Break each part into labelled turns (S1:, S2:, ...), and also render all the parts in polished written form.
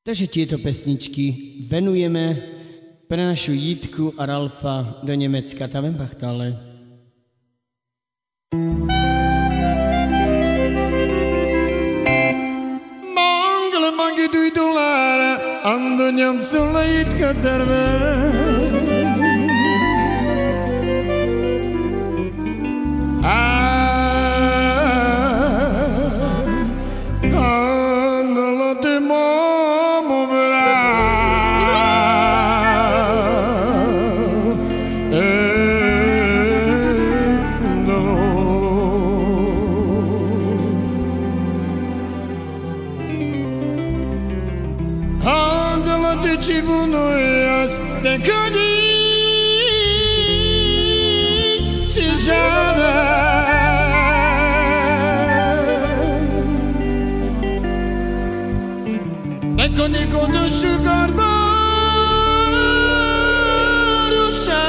S1: Takže tieto pesničky venujeme pre našu Jitku a Ralfa do Nemecka. Tavenbachtale. Mangala mangi duydulara ando nyamsula Jitka darbe. Sugar barusa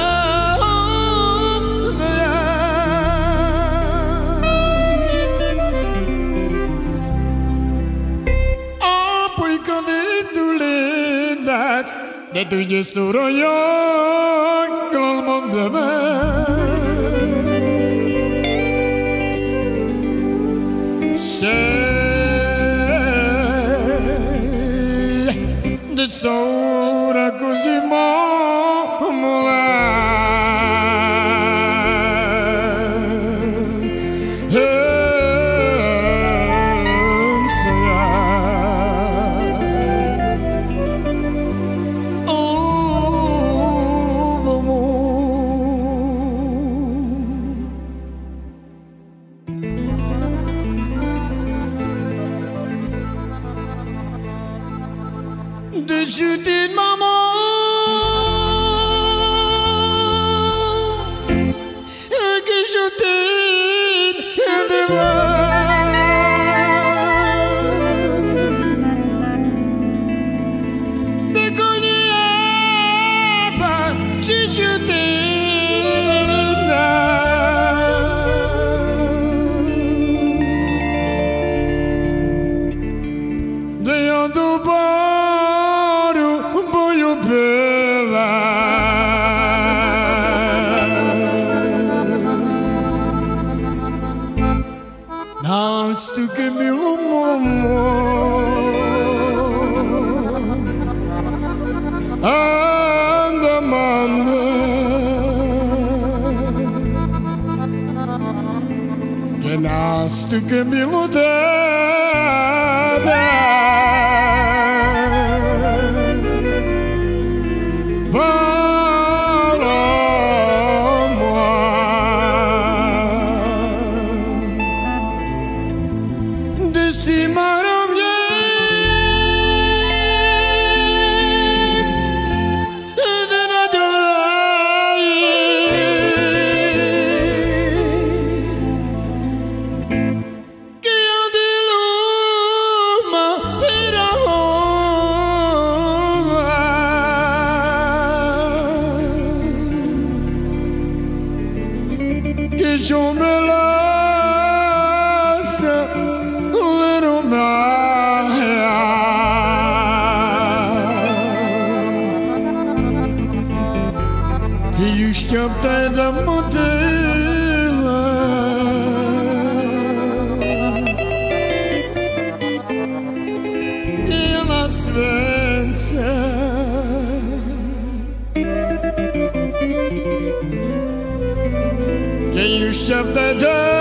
S1: apoi când dulendați de tuie soroia calmandă Sora così mola de chuter de maman que je t'aime de moi de connaître pas si je t'aime de yando tu que me anda manda que nas tu que me que yo me las little Maya que you stepped in the modela e la svenza que you stepped in the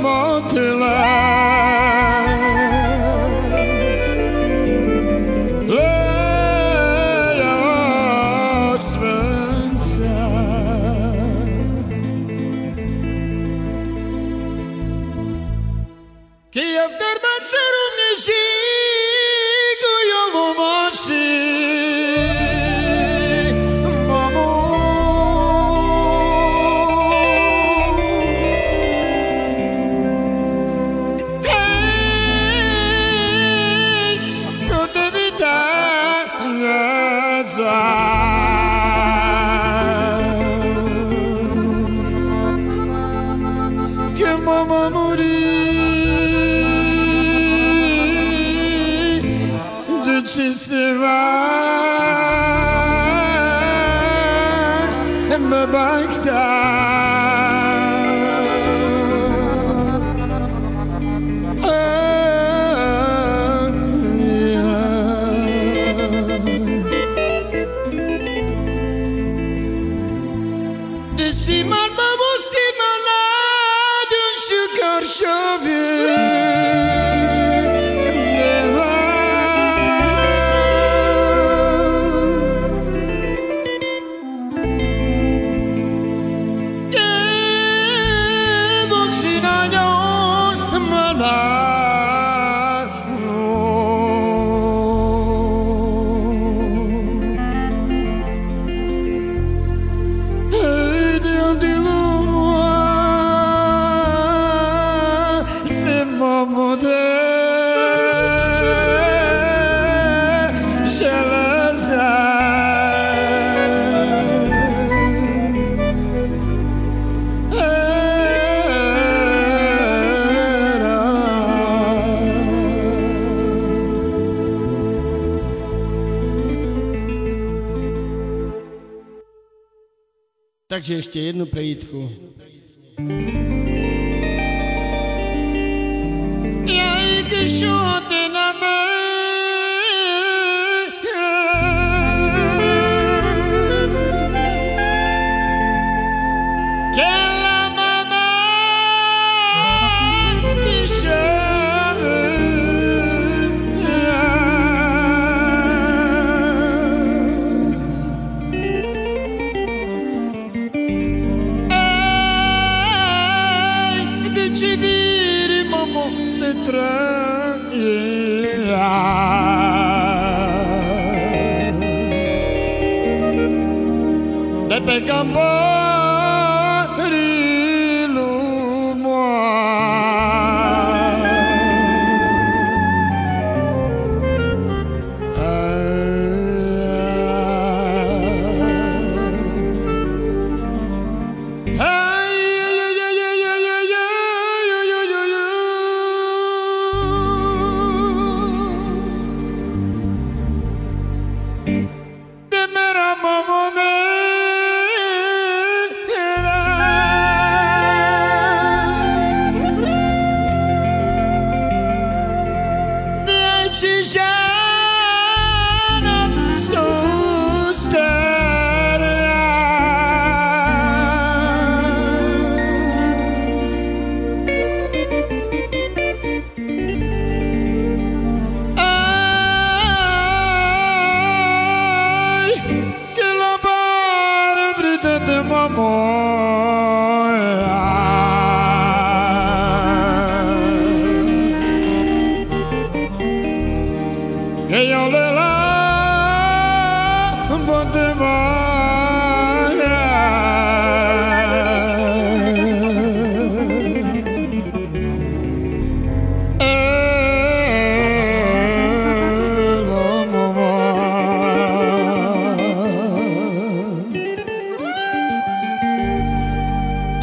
S1: modela que eu ter bater nichigo eu vou či si vás bebakta. Siman babu simana dün şu karşıvı Takže ještě jednu prejítku. Pepe Camparilu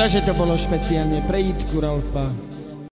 S1: Takže to bolo špeciálne pre Jitku Ralfa.